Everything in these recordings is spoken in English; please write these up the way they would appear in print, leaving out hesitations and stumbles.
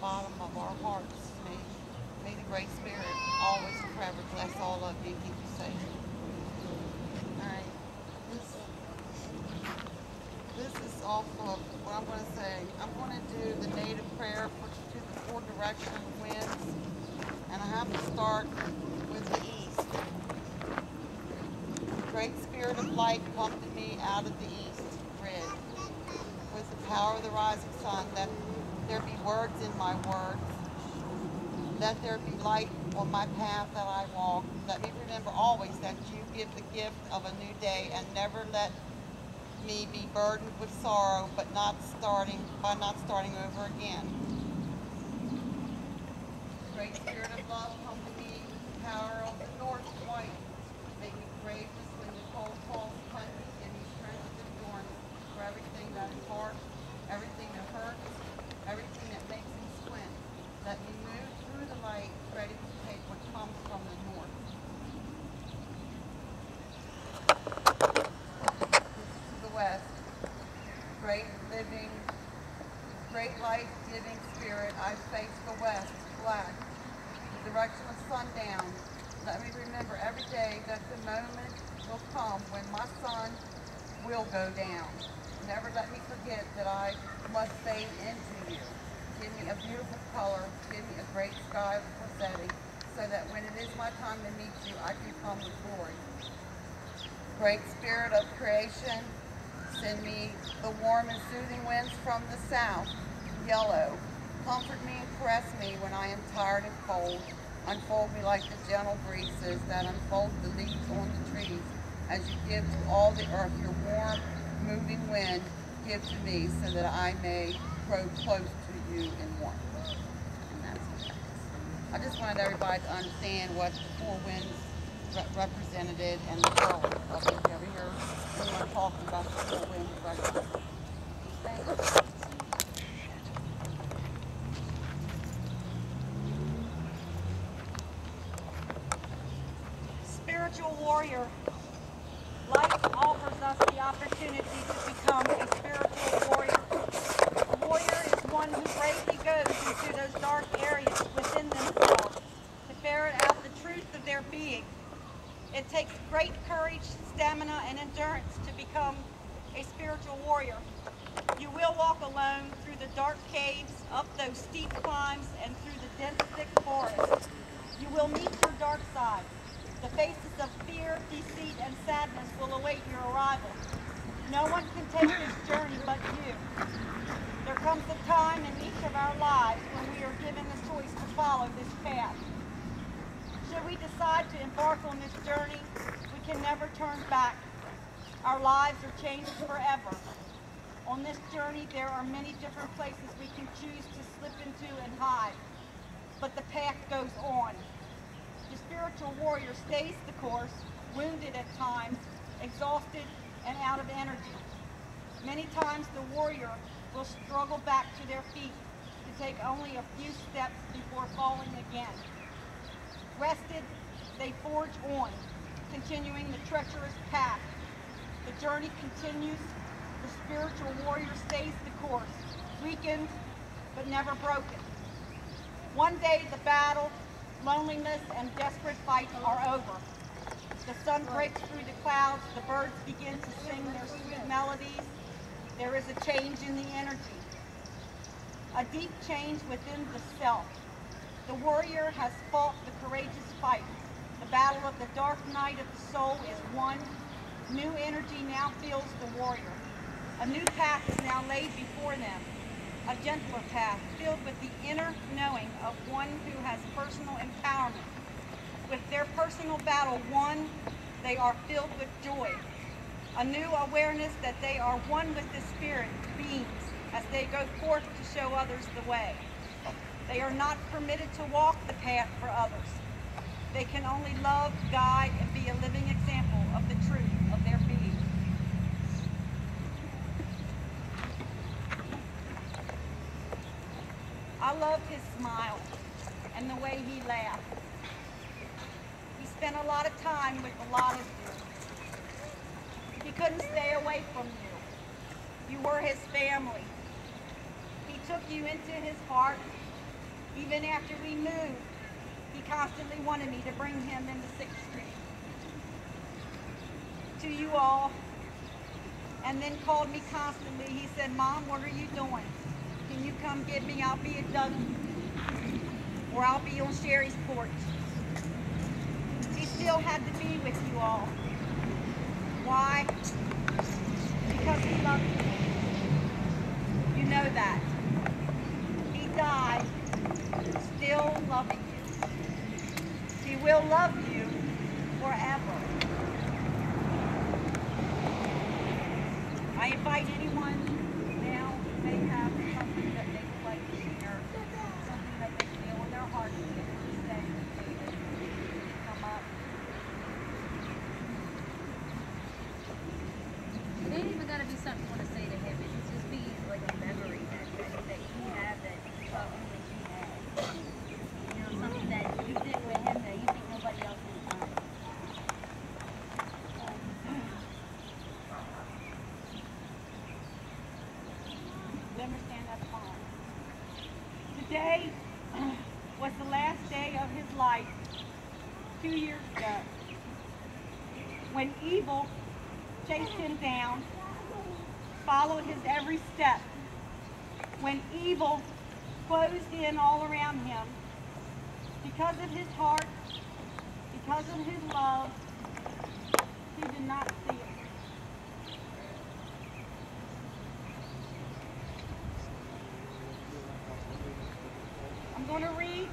bottom of our hearts. May the Great Spirit always and forever bless all of you and keep you safe. All right. This is off of what I'm going to say. I'm going to do the native prayer to the four direction winds, and I have to start with the east. Great Spirit of light, come to me out of the east, red. With the power of the rising sun, let there be words in my words. Let there be light on my path that I walk. Let me remember always that you give the gift of a new day, and never let me be burdened with sorrow, but not starting over again. Great Spirit of love, come to me, power of the north white. Make me courageous when the cold falls upon me. Give me strength of endurance for everything that is hard, everything that hurts, everything that makes me squint. Let me move through the light, ready to take what comes from the north. To the west, great living, great life-giving spirit, I face the west, black, the direction of sundown. Let me remember every day that the moment will come when my sun will go down. Never let me forget that I must fade into you. Give me a beautiful color, give me a great sky for setting, so that when it is my time to meet you, I can come with glory. Great Spirit of creation, send me the warm and soothing winds from the south, yellow. Comfort me and caress me when I am tired and cold. Unfold me like the gentle breezes that unfold the leaves on the trees. As you give to all the earth your warm, moving wind, give to me so that I may grow close to you in warmth. And that's it. I just wanted everybody to understand what the four winds represented and the color of it. You ever hear anyone talking about the four winds right now? Thank you. Spiritual warrior. Life offers us the opportunity to become a spiritual warrior. A warrior is one who bravely goes into those dark areas within themselves to ferret out the truth of their being. It takes great courage, stamina, and endurance to become a spiritual warrior. You will walk alone through the dark caves, up those steep climbs, and through the dense, thick forest. You will meet your dark side. The faces of fear, deceit, and sadness will await your arrival. No one can take this journey but you. There comes a time in each of our lives when we are given the choice to follow this path. Should we decide to embark on this journey, we can never turn back. Our lives are changed forever. On this journey, there are many different places we can choose to slip into and hide, but the path goes on. The spiritual warrior stays the course, wounded at times, exhausted and out of energy. Many times the warrior will struggle back to their feet to take only a few steps before falling again. Rested, they forge on, continuing the treacherous path. The journey continues. The spiritual warrior stays the course, weakened but never broken. One day the battle, loneliness, and desperate fight are over. The sun breaks through the clouds, the birds begin to sing their sweet melodies. There is a change in the energy, a deep change within the self. The warrior has fought the courageous fight. The battle of the dark night of the soul is won. New energy now fills the warrior. A new path is now laid before them. A gentler path filled with the inner knowing of one who has personal empowerment. With their personal battle won, they are filled with joy. A new awareness that they are one with the Spirit beams as they go forth to show others the way. They are not permitted to walk the path for others. They can only love, guide, and be a living example of the truth of their being. I loved his smile and the way he laughed. He spent a lot of time with a lot of you. He couldn't stay away from you. You were his family. He took you into his heart, Even after we moved, he constantly wanted me to bring him into 6th Street. To you all, and then called me constantly. He said, Mom, what are you doing? Can you come get me? I'll be at Doug's, or I'll be on Sherry's porch. He still had to be with you all. Why? Because he loved you. You know that. He died still loving you. He will love you forever. I invite anyone now who may have something that they would like to share, something that they feel in their heart to say to David, come up. It ain't even got to be something you want to say to him. It could just be like a memory that you have that you thought only you had. You know, something that you did with him that you think nobody else has done. You understand? That's fine. Today was the last day of his life 2 years ago, when evil chased him down, followed his every step, when evil closed in all around him. Because of his heart, because of his love, he did not see it. I'm going to read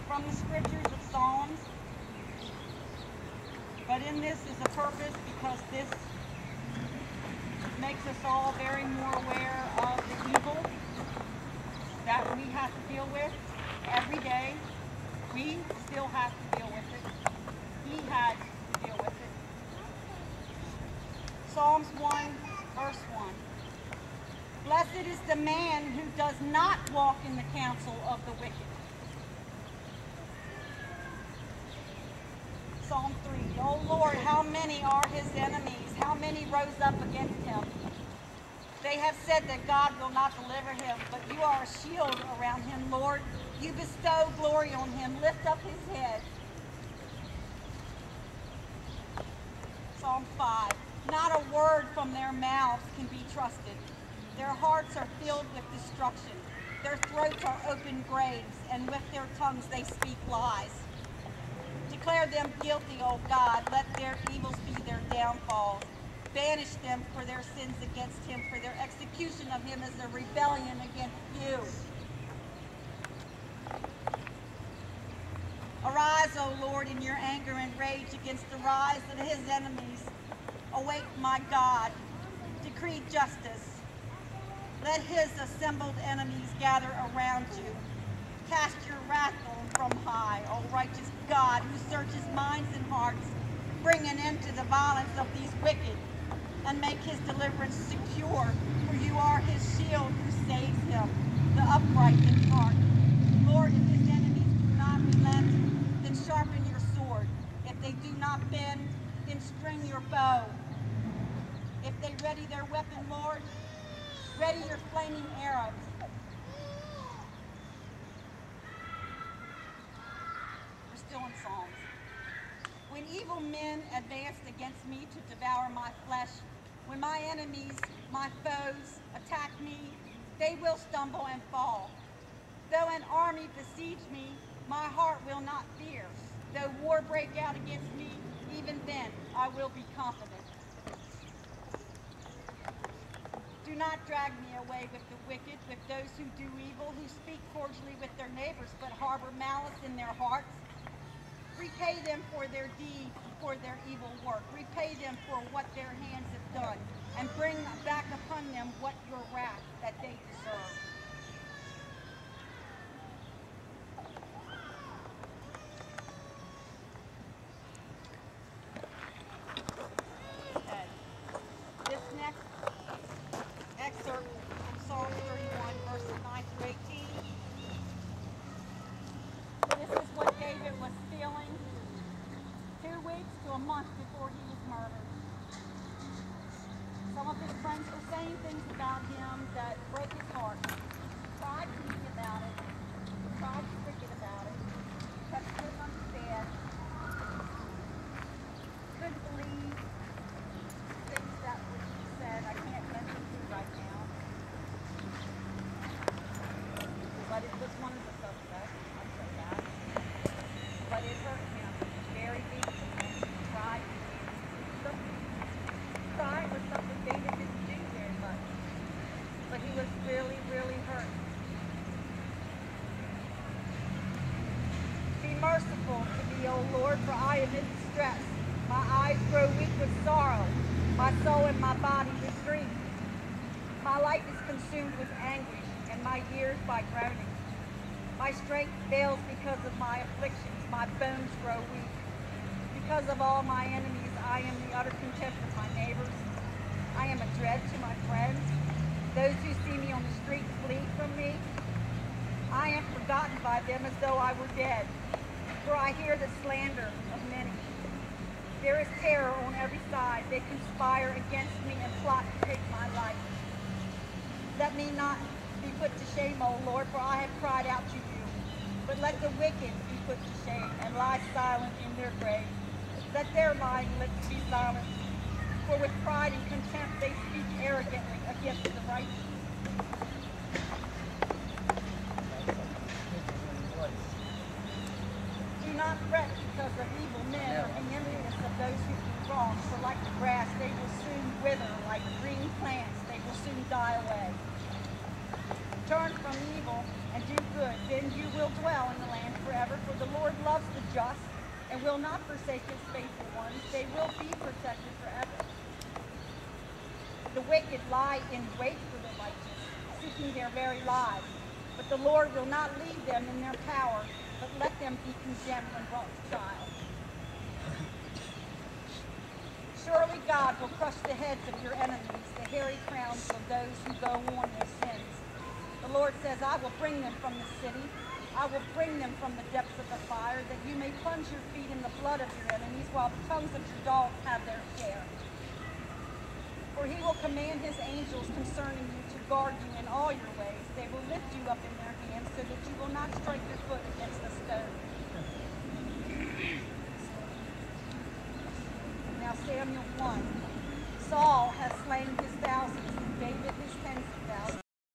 from the scriptures of Psalms, but in this is a purpose, because this makes us all very more aware of the evil that we have to deal with every day. We still have to deal with it. He had to deal with it. Psalms 1, verse 1. Blessed is the man who does not walk in the counsel of the wicked. Psalm 3. O Lord, how many are his enemies? How many rose up against him? They have said that God will not deliver him, but you are a shield around him, Lord. You bestow glory on him. Lift up his head. Psalm 5. Not a word from their mouths can be trusted. Their hearts are filled with destruction. Their throats are open graves, and with their tongues they speak lies. Declare them guilty, O God. Let their evils be their downfalls. Banish them for their sins against him, for their execution of him is a rebellion against you. Arise, O Lord, in your anger and rage against the rise of his enemies. Awake, my God. Decree justice. Let his assembled enemies gather around you. Cast your wrath on from high, O righteous God, who searches minds and hearts. Bring an end to the violence of these wicked, and make his deliverance secure, for you are his shield who saves him, the upright in heart. Lord, if his enemies do not relent, then sharpen your sword. If they do not bend, then string your bow. If they ready their weapon, Lord, ready your flaming arrows. We're still in Psalms. When evil men advanced against me to devour my flesh, when my enemies, my foes, attack me, they will stumble and fall. Though an army besiege me, my heart will not fear. Though war break out against me, even then I will be confident. Do not drag me away with the wicked, with those who do evil, who speak cordially with their neighbors, but harbor malice in their hearts. Repay them for their deeds, for their evil work. Repay them for what their hands have done, and bring back upon them what your wrath that they deserve. Okay. This next excerpt from Psalm 31, verses 9 through 18. This is what David was feeling 2 weeks to a month before he was murdered. Some of his friends were saying things about him that broke his heart. He cried to me about he was really, really hurt. Be merciful to me, O Lord, for I am in distress. My eyes grow weak with sorrow, my soul and my body with grief. My life is consumed with anguish, and my years by groaning. My strength fails because of my afflictions, my bones grow weak. Because of all my enemies, I am the utter contempt of my neighbors. I am a dread to my friends. Those who see me on the street flee from me. I am forgotten by them as though I were dead, for I hear the slander of many. There is terror on every side. They conspire against me and plot to take my life. Let me not be put to shame, O Lord, for I have cried out to you. But let the wicked be put to shame and lie silent in their grave. Let their lying lips be silent, for with pride and contempt they speak arrogantly against the righteous. Do not fret because of evil men or the envious of those who do wrong, for like the grass they will soon wither, like green plants they will soon die away. Turn from evil and do good, then you will dwell in the land forever, for the Lord loves the just and will not forsake his faithful ones. They will be protected forever. The wicked lie in wait for the righteous, seeking their very lives. But the Lord will not leave them in their power, but let them be condemned when brought to trial. Surely God will crush the heads of your enemies, the hairy crowns of those who go on their sins. The Lord says, I will bring them from the city. I will bring them from the depths of the fire, that you may plunge your feet in the blood of your enemies, while the tongues of your dogs have their share. For he will command his angels concerning you to guard you in all your ways. They will lift you up in their hands, so that you will not strike